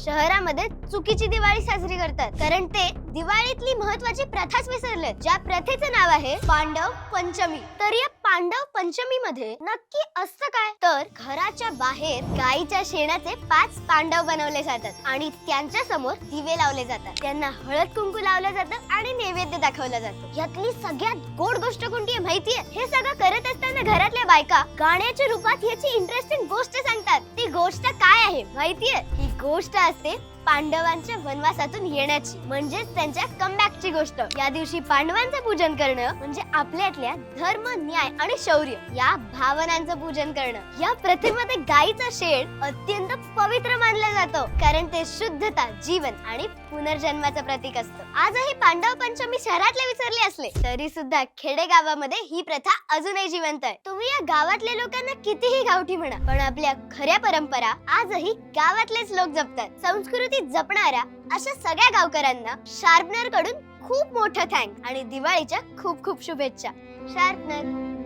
शहरामध्ये चुकीची दिवाळी साजरी करतात, कारण ते दिवाळीतली महत्वाची प्रथाच विसरले, ज्या प्रथेचं नाव आहे पांडव पंचमी. तर या पांडव पंचमी मध्ये नक्की असतं काय? तर घराच्या बाहेर गाईच्या शेणाचे 5 पांडव बनवले जातात आणि त्यांच्या समोर दिवे लावले जातात. त्यांना हळद कुंकू लावलं जातं आणि नैवेद्य दाखवला जातो. यातली सगळ्यात गोड गोष्ट कोणती आहे माहितीये? हे सगळं करत असताना घरातल्या बायका गाण्याच्या रूपात याची इंटरेस्टिंग गोष्ट सांगतात. ती गोष्ट काय आहे माहितीये? ही गोष्ट असते पांडवांच्या वनवासातून येण्याची, म्हणजेच त्यांच्या कमबॅकची गोष्ट. या दिवशी पांडवांचं पूजन करणं म्हणजे आपल्यातल्या धर्म, न्याय आणि शौर्य या भावनांचं पूजन करणं. या प्रथेमध्ये गाईचं शेण अत्यंत पवित्र मानलं जातं, कारण ते शुद्धता, जीवन आणि पुनर्जन्माचं प्रतीक असतं. आजही पांडव पंचमी शहरातले विसरले असले तरी सुद्धा खेडेगावामध्ये ही प्रथा अजूनही जिवंत आहे. तुम्ही या गावातल्या लोकांना कितीही गावठी म्हणा, पण आपल्या खऱ्या परंपरा आजही गावातलेच लोक जपतात. संस्कृती जपणाऱ्या अशा सगळ्या गावकऱ्यांना शार्पनर कडून खूप मोठं थँक आणि दिवाळीच्या खूप खूप शुभेच्छा. शार्पनर.